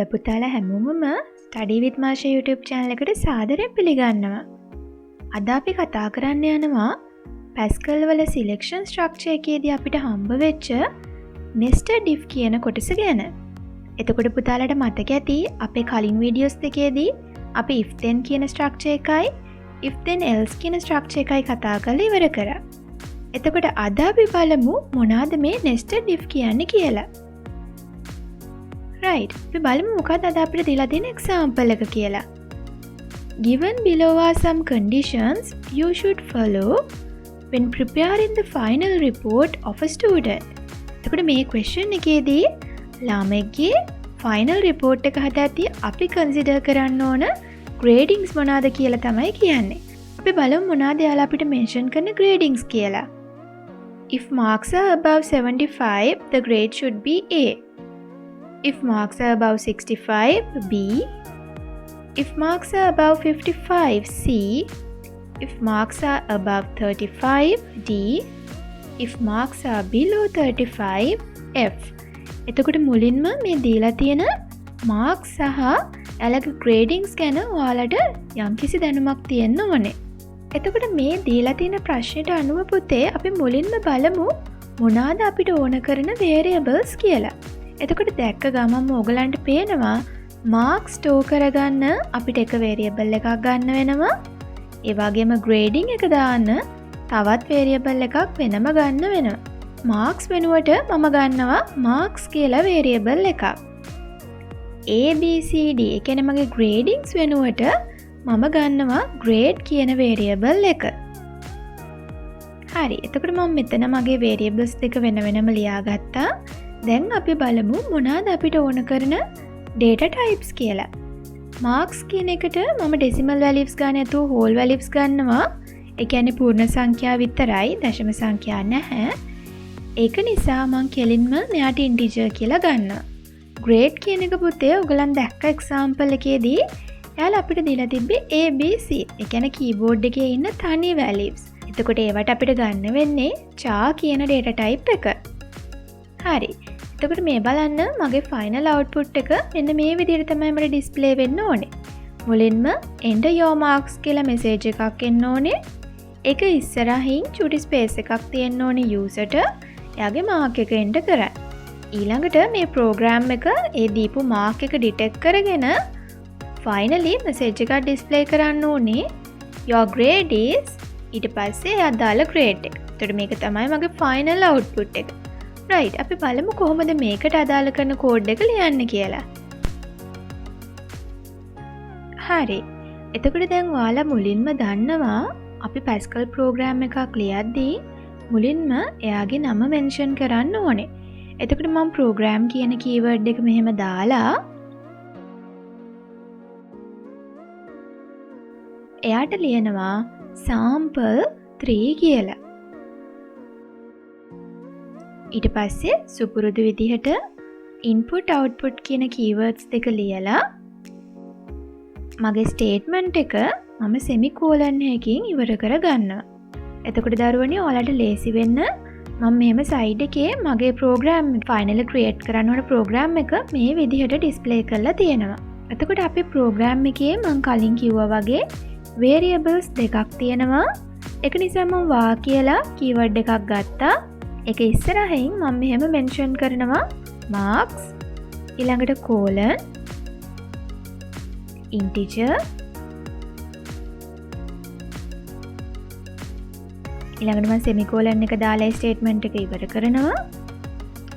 ඔයාලා පුතාලා හැමෝමම Study with Malsha YouTube channel එකට සාදරයෙන් පිළිගන්නවා. අද අපි කතා කරන්න යනවා Pascal වල selection structure එකේදී අපිට හම්බ වෙච්ච nested if කියන කොටස ගැන. එතකොට පුතාලට මතක ඇති අපේ කලින් වීඩියෝස් දෙකේදී අපි if then කියන structure එකයි if then else කියන structure එකයි කතා කරලා ඉවර කරා. එතකොට අද අපි බලමු මොනවාද මේ nested if කියන්නේ කියලා. Right, අපි බලමු මොකක්ද අද අපිට දීලා තියෙන example එක කියලා. Given below are some conditions you should follow when preparing the final report of a student. එතකොට මේ question එකේදී ළමෙක්ගේ final report එක හදද්දී අපි consider කරන්න ඕන gradings මොනවාද කියලා තමයි කියන්නේ. අපි බලමු මොනවාද යාලා අපිට mention කරන gradings කියලා. If marks are above 75, the grade should be A. If marks are above 65, B. If marks are above 55, C. If marks are above 35, D. If marks are below 35, F. එතකොට මුලින්ම මේ දීලා තියෙන marks සහ එයාලගේ gradings ගැන ඔයාලට යම්කිසි දැනුමක් තියෙන්න ඕනේ. එතකොට මේ දීලා තියෙන ප්‍රශ්නෙට අනුව පුතේ අපි මුලින්ම බලමු මොනවාද අපිට ඕන කරන variables කියලා. එතකොට දැක්ක ගමන්ම ඕගලන්ට පේනවා marks store කරගන්න අපිට එක variable එකක් ගන්න වෙනවා. ඒ වගේම grading එක දාන්න තවත් variable එකක් වෙනම ගන්න වෙනවා. marks වෙනුවට මම ගන්නවා marks කියලා variable එකක්. A B C D ඒ කියන්නේ මගේ gradings වෙනුවට මම ගන්නවා grade කියන variable එක. හරි. එතකොට මම මෙතන මගේ variables දෙක වෙන වෙනම ලියාගත්තා. දැන් අපි බලමු මොනවාද අපිට ඕන කරන data types කියලා. marks කියන එකට මම decimal values ගන්න නැතුව whole values ගන්නවා. ඒ කියන්නේ පූර්ණ සංඛ්‍යා විතරයි, දශම සංඛ්‍යා නැහැ. ඒක නිසා මම කෙලින්ම මෙයාට integer කියලා ගන්නවා. grade කියන එක පුතේ ඔයගලන් දැක්ක example එකේදී එයාලා අපිට දීලා තිබ්බේ A B C. ඒ කියන්නේ keyboard එකේ ඉන්න තනි values. එතකොට ඒවට අපිට ගන්න වෙන්නේ char කියන data type එක. හරි. එතකොට මේ බලන්න මගේ final output එක මෙන්න මේ විදිහට තමයි මට display වෙන්න ඕනේ. මුලින්ම enter your marks කියලා message එකක් එන්න ඕනේ. ඒක ඉස්සරහින් චුටි space එකක් තියෙන්න ඕනේ userට. එයාගේ mark එක enter කරන්න. ඊළඟට මේ program එක ඒ දීපු mark එක detect කරගෙන finally message එකක් display කරන්න ඕනේ your grade is ඊට පස්සේ එයා දාලා grade එක. එතකොට මේක තමයි මගේ final output එක. right, අපි බලමු කොහොමද මේකට අදාළ කරන කෝඩ් එක ලියන්න කියලා. හරි. එතකොට දැන් ඔයාලා මුලින්ම දන්නවා අපි Pascal program එකක් ලියද්දී මුලින්ම එයාගේ නම mention කරන්න ඕනේ. එතකොට මම program කියන keyword එක මෙහෙම දාලා එයාට ලියනවා sample3 කියලා. ඊට පස්සේ සුපුරුදු විදිහට input output කියන keywords දෙක ලියලා මගේ statement එක මම semicolon එකකින් ඉවර කරගන්නවා. එතකොට දරුවනේ ඔයාලට ලේසි වෙන්න මම මෙහෙම side එකේ මගේ program finally create කරන්න ඕන program එක මේ විදිහට display කරලා තියෙනවා. එතකොට අපේ program එකේ මම කලින් කිව්වා වගේ variables දෙකක් තියෙනවා. ඒක නිසා මම වා කියලා keyword එකක් ගත්තා. ඒක ඉස්සරහින් මම මෙහෙම mention කරනවා marks ඊළඟට colon integer ඊළඟට මම semicolon එක දාලා statement එක ඉවර කරනවා.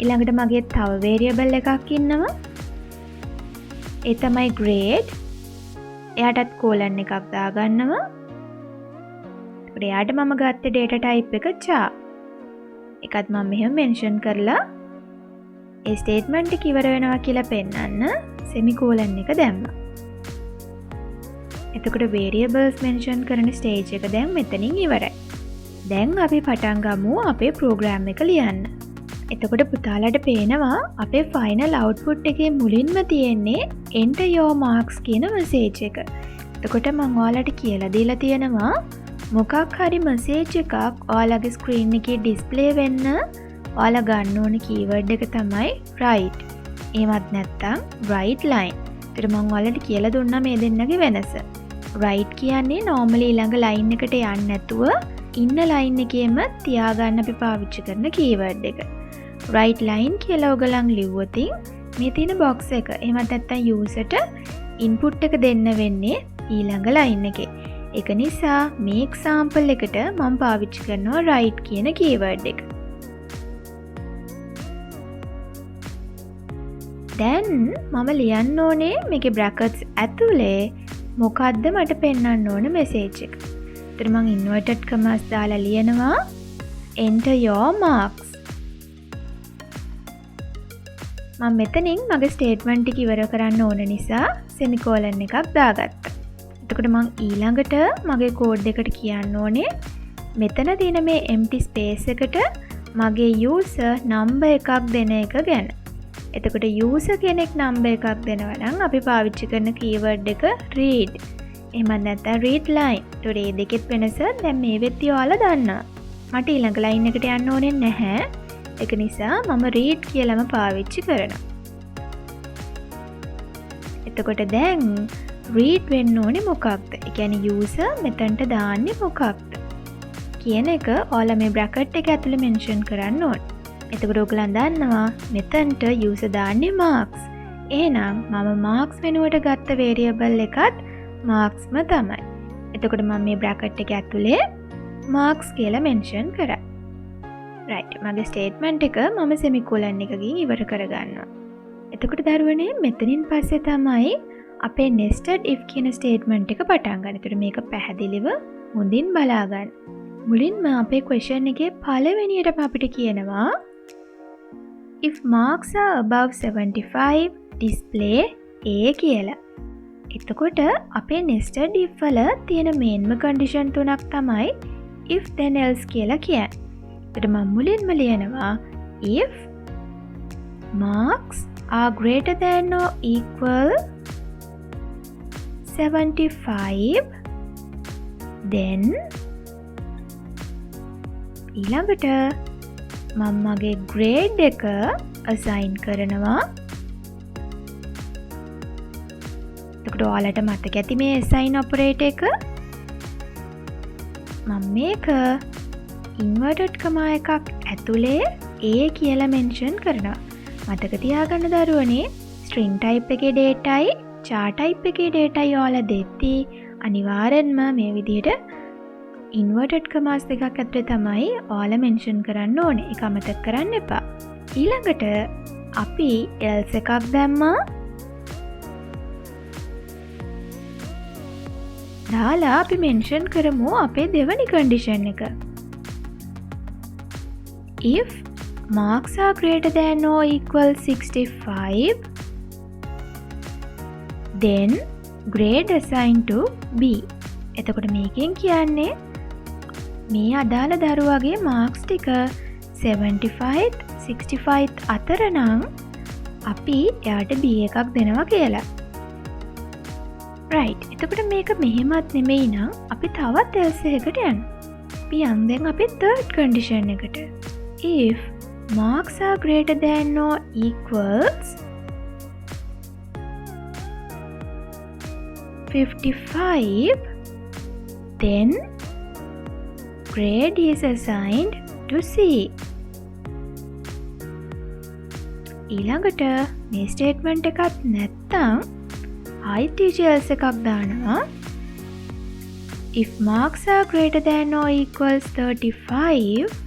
ඊළඟට මගේ තව variable එකක් ඉන්නවා. ඒ තමයි grade. එයාටත් colon එකක් දාගන්නවා. ඒකට එයාට මම ගත්තේ data type එක char. එකත් මම මෙහෙම mention කරලා ඒ statement එක ඉවර වෙනවා කියලා පෙන්නන්න semicolon එක දැම්මා. එතකොට variables mention කරන stage එක දැන් මෙතනින් ඉවරයි. දැන් අපි පටන් ගමු අපේ program එක ලියන්න. එතකොට පුතාලට පේනවා අපේ final output එකේ මුලින්ම තියෙන්නේ enter your marks කියන message එක. එතකොට මම ඔයාලට කියලා දීලා තියෙනවා මොකක් හරි message එකක් ඔයාලගේ screen එකේ display වෙන්න ඔයාලා ගන්න ඕන keyword එක තමයි write. එහෙමත් නැත්නම් right line. ඒතර මම ඔයාලට කියලා දුන්නා මේ දෙන්නගේ වෙනස. right කියන්නේ normally ඊළඟ line එකට යන්නේ නැතුව ඉන්න line එකේම තියාගන්න අපි පාවිච්චි කරන keyword එක. right line කියලා ඔයගලන් ලිව්වොත් මේ තියෙන box එක එහෙමත් නැත්නම් userට input එක දෙන්න වෙන්නේ ඊළඟ line එකේ. ඒක නිසා මේ example එකට මම පාවිච්චි කරනවා right කියන keyword එක. දැන් මම ලියන්න ඕනේ මේකේ brackets ඇතුලේ මොකද්ද මට පෙන්වන්න ඕන message එක. ඒතර මම inverted commas දාලා ලියනවා enter your marks. මම මෙතනින් මගේ statement එක ඉවර කරන්න ඕන නිසා semicolon එකක් දාගත්තා. එතකොට මම ඊළඟට මගේ code එකට කියන්න ඕනේ මෙතන තියෙන මේ empty space එකට මගේ user number එකක් දෙන එක ගැන. එතකොට user කෙනෙක් number එකක් දෙනවා නම් අපි පාවිච්චි කරන keyword එක read. එහෙම නැත්නම් read line. ඒතකොට මේ දෙකෙත් වෙනස දැන් මේ වෙද්දී ඔයාලා දන්නවා. මට ඊළඟ line එකට යන්න ඕනේ නැහැ. ඒක නිසා මම read කියලාම පාවිච්චි කරනවා. එතකොට දැන් read වෙන්න ඕනේ මොකක්ද? ඒ කියන්නේ user මෙතනට දාන්නේ මොකක්ද කියන එක ඔයාලා මේ bracket එක ඇතුලේ mention කරන්න ඕනේ. එතකොට ඔයගලන් දන්නවා මෙතනට user දාන්නේ marks. එහෙනම් මම marks වෙනුවට ගත්ත variable එකත් marksම තමයි. එතකොට මම මේ bracket එක ඇතුලේ marks කියලා mention කරා. right. මගේ statement එක මම semicolon එකකින් ඉවර කරගන්නවා. එතකොට දරුවනේ මෙතනින් පස්සේ තමයි අපේ nested if කියන statement එක පටන් ගන්න. ඒතර මේක පැහැදිලිව හොඳින් බලා ගන්න. මුලින්ම අපේ question එකේ පළවෙනියටම අපිට කියනවා if marks are above 75 display A කියලා. එතකොට අපේ nested if වල තියෙන main condition තුනක් තමයි if then else කියලා කියන්නේ. ඒකට මම මුලින්ම ලියනවා if marks are greater than or equal 75 then ඊළඟට මම මගේ grade එක assign කරනවා. එතකොට ඔයාලට මතක ඇති මේ assign operator එක. මම මේක inverted comma එකක් ඇතුලේ A කියලා mention කරනවා. මතක තියාගන්න දරුවනේ string type එකේ dataයි char type එකේ dataයි ඔයාලා දෙද්දී අනිවාර්යෙන්ම මේ විදිහට inverted commas දෙකක් ඇතුලේ තමයි ඔයාලා mention කරන්න ඕනේ. ඒක අමතක කරන්න එපා. ඊළඟට අපි else එකක් දැම්මා. දාලා අපි mention කරමු අපේ දෙවැනි condition එක. if marks are greater than or equal 65 then grade assigned to B. එතකොට මේකෙන් කියන්නේ මේ අදාළ දරුවාගේ marks ටික 75 65 අතර නම් අපි එයාට B එකක් දෙනවා කියලා. right. එතකොට මේක මෙහෙමත් නෙමෙයි නම් අපි තවත් else එකකට යනවා. අපි යන් දැන් අපේ third condition එකට. if marks are greater than or equals 55 then grade is assigned to C. ඊළඟට මේ statement එකත් නැත්තම් else එකක් දානවා. if marks are greater than or equals 35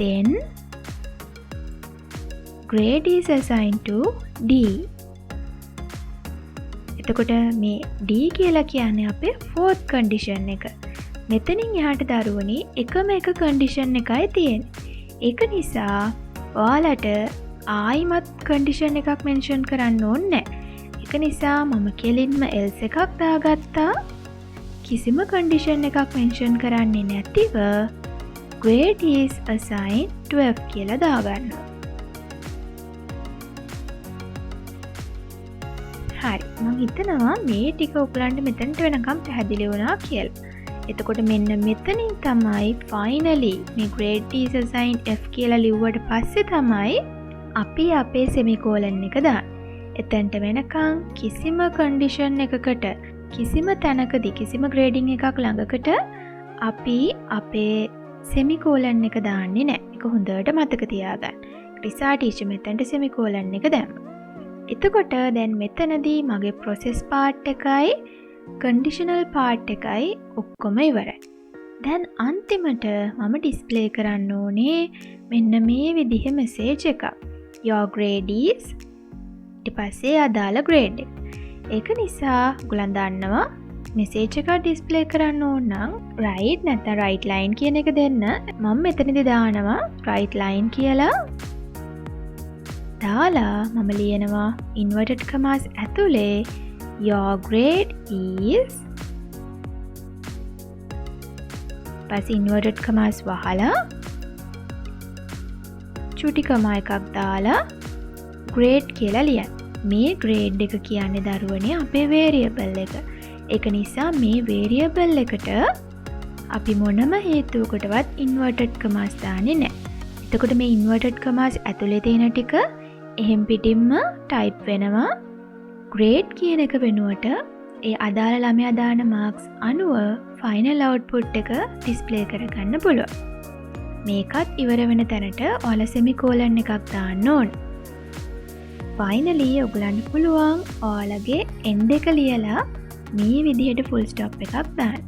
then grade is assigned to D. එතකොට මේ D කියලා කියන්නේ අපේ fourth condition එක. මෙතනින් එහාට දරුවනේ එකම එක condition එකයි තියෙන්නේ. ඒක නිසා ඔයාලට ආයිමත් condition එකක් mention කරන්න ඕනේ නැහැ. ඒක නිසා මම කෙලින්ම else එකක් දාගත්තා. කිසිම condition එකක් mention කරන්නේ නැතිව grade is assigned to F කියලා දාගන්නවා. හරි. මම හිතනවා මේ ටික ඔයගලන්ට මෙතනට වෙනකම් පැහැදිලි වුණා කියලා. එතකොට මෙන්න මෙතනින් තමයි finally මේ grade is assigned F කියලා ලිව්වට පස්සේ තමයි අපි අපේ සෙමිකෝලන් එක දාන්න. එතනට වෙනකන් කිසිම කන්ඩිෂන් එකකට කිසිම තැනකදී කිසිම ග්‍රේඩින් එකක් ළඟකට අපි අපේ සෙමිකෝලන් එක දාන්නේ නැහැ. ඒක හොඳට මතක තියාගන්න. රිසා ටීචර් මෙතනට සෙමිකෝලන් එක දැම්මා. එතකොට දැන් මෙතනදී මගේ process part එකයි conditional part එකයි ඔක්කොම ඉවරයි. දැන් අන්තිමට මම ඩිස්ප්ලේ කරන්න ඕනේ මෙන්න මේ විදිහේ message එකක්. your grade is ඊට පස්සේ අදාළ grade එක. ඒක නිසා ඔයගොල්ලන් දන්නවා message එක ඩිස්ප්ලේ කරන්න ඕන නම් right නැත්නම් right line කියන එක දෙන්න. මම මෙතනදී දානවා right line කියලා. දාලා මම ලියනවා inverted commas ඇතුලේ your grade is පස්සේ inverted commas වහලා චුටි කමා එකක් දාලා grade කියලා ලියන්න. මේ grade එක කියන්නේ දරුවනේ අපේ variable එක. ඒක නිසා මේ variable එකට අපි මොනම හේතුවකටවත් inverted commas දාන්නේ නැහැ. එතකොට මේ inverted commas ඇතුලේ තියෙන ටික එහෙම් පිටින්ම type වෙනවා. grade කියන එක වෙනුවට ඒ අදාළ ළමයා දාන marks අනුව final output එක display කරගන්න පුළුවන්. මේකත් ඉවර වෙන තැනට ඔයාලා semicolon එකක් දාන්න ඕන. finally ඔයගලන්ට පුළුවන් ඔයාලගේ end එක ලියලා මේ විදිහට full stop එකක් දාන්න.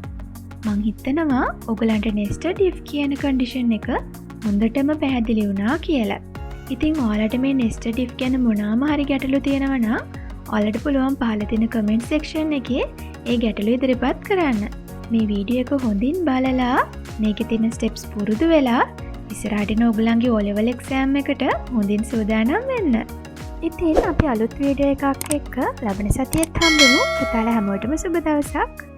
මං හිතනවා ඔයගලන්ට nested if කියන condition එක හොඳටම පැහැදිලි වුණා කියලා. ඉතින් ඔයාලට මේ nested if ගැන මොනවාම හරි ගැටලු තියෙනවා නම් ඔයාලට පුළුවන් පහළ තියෙන comment section එකේ ඒ ගැටලු ඉදිරිපත් කරන්න. මේ වීඩියෝ එක හොඳින් බලලා මේකේ තියෙන steps පුරුදු වෙලා ඉස්සරහට එන ඔයගලන්ගේ O level exam එකට හොඳින් සූදානම් වෙන්න. ඉතින් අපි අලුත් වීඩියෝ එකක් එක්ක ලබන සතියේත් හම්බෙමු. පුතාලා හැමෝටම සුබ දවසක්.